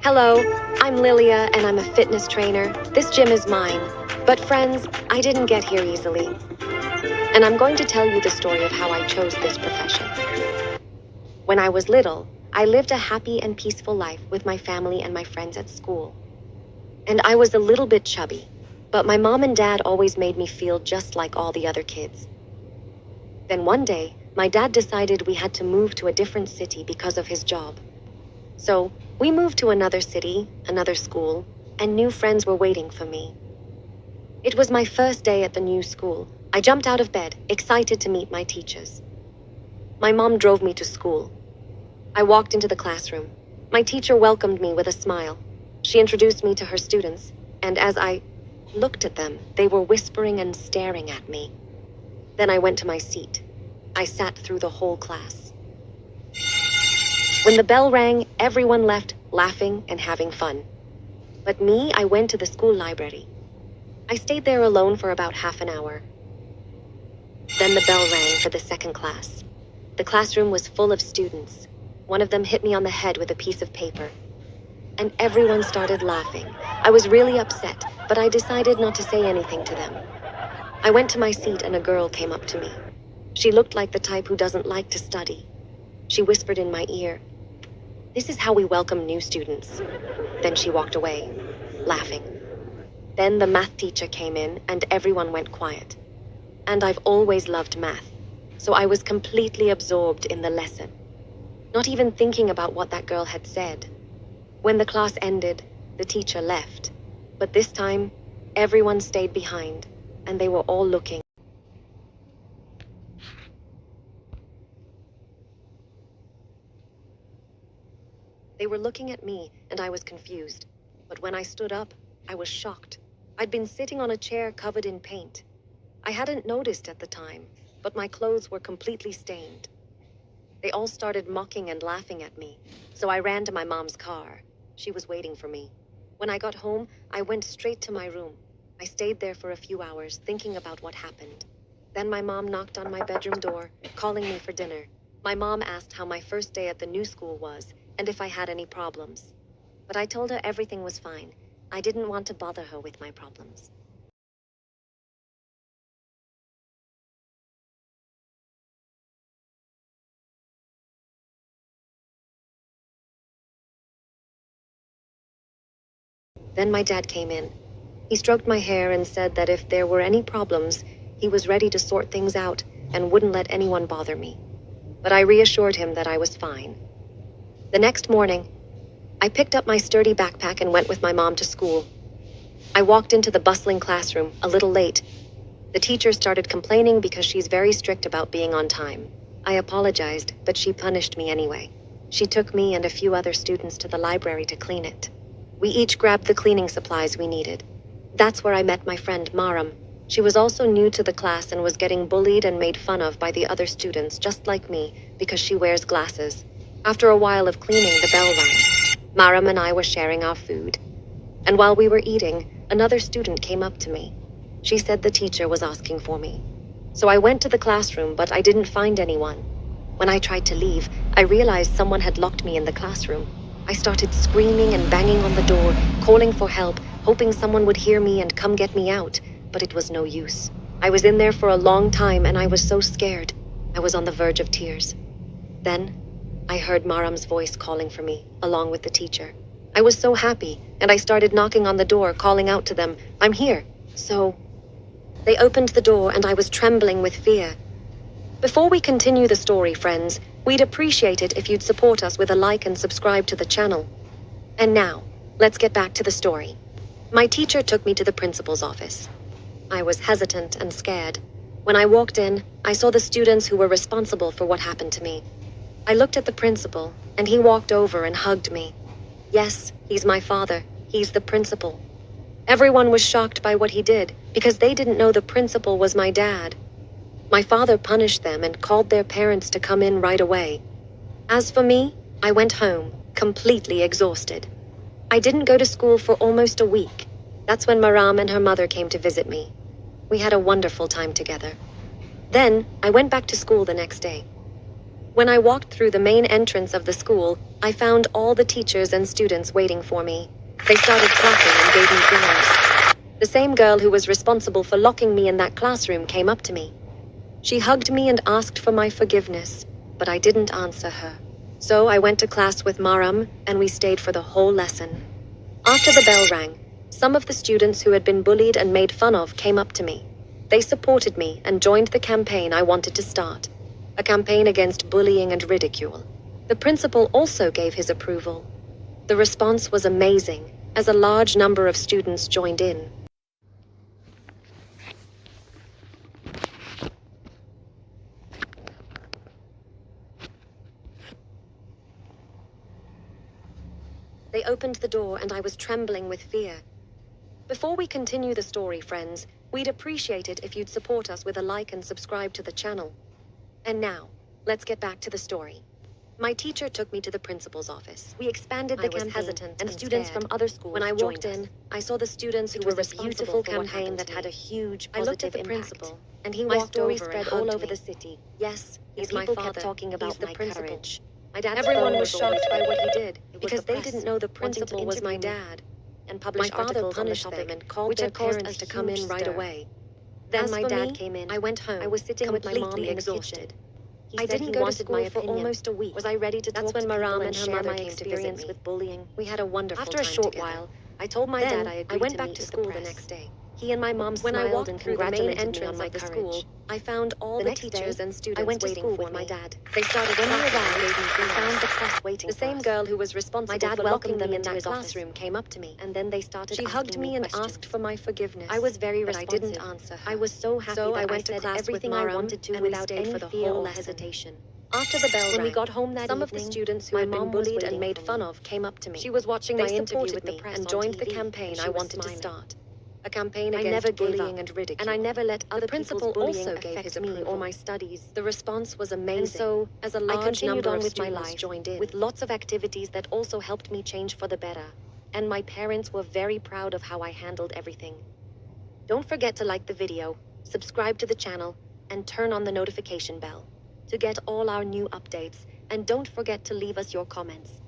Hello, I'm Lilia and I'm a fitness trainer. This gym is mine. But friends, I didn't get here easily. And I'm going to tell you the story of how I chose this profession. When I was little, I lived a happy and peaceful life with my family and my friends at school. And I was a little bit chubby, but my mom and dad always made me feel just like all the other kids. Then one day, my dad decided we had to move to a different city because of his job. So, we moved to another city, another school, and new friends were waiting for me. It was my first day at the new school. I jumped out of bed, excited to meet my teachers. My mom drove me to school. I walked into the classroom. My teacher welcomed me with a smile. She introduced me to her students, and as I looked at them, they were whispering and staring at me. Then I went to my seat. I sat through the whole class. When the bell rang, everyone left laughing and having fun. But me, I went to the school library. I stayed there alone for about half an hour. Then the bell rang for the second class. The classroom was full of students. One of them hit me on the head with a piece of paper. And everyone started laughing. I was really upset, but I decided not to say anything to them. I went to my seat and a girl came up to me. She looked like the type who doesn't like to study. She whispered in my ear, "This is how we welcome new students." Then she walked away, laughing. Then the math teacher came in and everyone went quiet. And I've always loved math, so I was completely absorbed in the lesson, not even thinking about what that girl had said. When the class ended, the teacher left, but this time, everyone stayed behind, and they were all looking. They were looking at me, and I was confused. But when I stood up, I was shocked. I'd been sitting on a chair covered in paint. I hadn't noticed at the time, but my clothes were completely stained. They all started mocking and laughing at me, so I ran to my mom's car. She was waiting for me. When I got home, I went straight to my room. I stayed there for a few hours, thinking about what happened. Then my mom knocked on my bedroom door, calling me for dinner. My mom asked how my first day at the new school was, and if I had any problems. But I told her everything was fine. I didn't want to bother her with my problems. Then my dad came in. He stroked my hair and said that if there were any problems, he was ready to sort things out and wouldn't let anyone bother me. But I reassured him that I was fine. The next morning, I picked up my sturdy backpack and went with my mom to school. I walked into the bustling classroom, a little late. The teacher started complaining because she's very strict about being on time. I apologized, but she punished me anyway. She took me and a few other students to the library to clean it. We each grabbed the cleaning supplies we needed. That's where I met my friend Maram. She was also new to the class and was getting bullied and made fun of by the other students, just like me, because she wears glasses. After a while of cleaning, the bell rang. Maram and I were sharing our food. And while we were eating, another student came up to me. She said the teacher was asking for me. So I went to the classroom, but I didn't find anyone. When I tried to leave, I realized someone had locked me in the classroom. I started screaming and banging on the door, calling for help, hoping someone would hear me and come get me out, but it was no use. I was in there for a long time and I was so scared. I was on the verge of tears. Then, I heard Maram's voice calling for me, along with the teacher. I was so happy, and I started knocking on the door, calling out to them, "I'm here." So, they opened the door and I was trembling with fear. Before we continue the story, friends, we'd appreciate it if you'd support us with a like and subscribe to the channel. And now, let's get back to the story. My teacher took me to the principal's office. I was hesitant and scared. When I walked in, I saw the students who were responsible for what happened to me. I looked at the principal, and he walked over and hugged me. Yes, he's my father. He's the principal. Everyone was shocked by what he did, because they didn't know the principal was my dad. My father punished them and called their parents to come in right away. As for me, I went home, completely exhausted. I didn't go to school for almost a week. That's when Maram and her mother came to visit me. We had a wonderful time together. Then, I went back to school the next day. When I walked through the main entrance of the school, I found all the teachers and students waiting for me. They started clapping and gave me flowers. The same girl who was responsible for locking me in that classroom came up to me. She hugged me and asked for my forgiveness, but I didn't answer her. So I went to class with Maram, and we stayed for the whole lesson. After the bell rang, some of the students who had been bullied and made fun of came up to me. They supported me and joined the campaign I wanted to start. A campaign against bullying and ridicule. The principal also gave his approval. The response was amazing, as a large number of students joined in. They opened the door and I was trembling with fear. Before we continue the story, friends, we'd appreciate it if you'd support us with a like and subscribe to the channel. And now, let's get back to the story. My teacher took me to the principal's office. We expanded the campaign, hesitant and and students scared. from other schools When I walked joined us. in, I saw the students who It were was a responsible beautiful for what campaign happened that to had me. a huge I looked at the positive impact. principal, and he My walked story over spread and all hugged over me. the city. Yes, he's And my people father. kept talking He's about the my principal. courage. My dad's Everyone phone was always shocked by what he did It was because the they press didn't know the wanting to principal was my interview me dad. and My publish father articles on the punished topic, them and called which their had caused parents a to come in huge right stir. away. Then As my for dad me, came in. I went home. I was sitting with my mom completely in the exhausted. kitchen. He I said didn't he go to wanted school my for opinion. almost a week. Was I ready to That's talk when to people Maram and and her share mother my came to visit experience me. with bullying? We had a wonderful After a time short together. while, I told my Then dad I I agreed went to back meet to with the school the press. next day. He and my mom When I smiled walked and through the main congratulated me on entrance my of the courage. school, I found all The the next teachers day, and students I went to waiting school for with my me. dad. They started When we clapping and arrived, gave me we flowers. found the press waiting The for same us. girl who was responsible My dad for welcomed locking them me in into that his office. classroom came up to me. And then they started She hugged asking me and questions. asked for my forgiveness. I was very but I didn't responsive. answer her. I was so happy So that I went to said class everything with I Maram, wanted to and we without stayed any for the fear whole or lesson. hesitation. After the bell When we rang, got home that some of the evening, students who my had been mom was bullied and waiting made for fun me. of came up to me. She was watching They my interview supported with the me press and on joined the TV, campaign and I she was wanted to smiling. start. A campaign I against never gave bullying up, and ridicule. and I never let other The principal people's bullying also gave affect his me or approval. my studies. The response was amazing, And so, as a I large continued number on of with my students life, joined in. with lots of activities that also helped me change for the better. And my parents were very proud of how I handled everything. Don't forget to like the video, subscribe to the channel, and turn on the notification bell to get all our new updates. And don't forget to leave us your comments.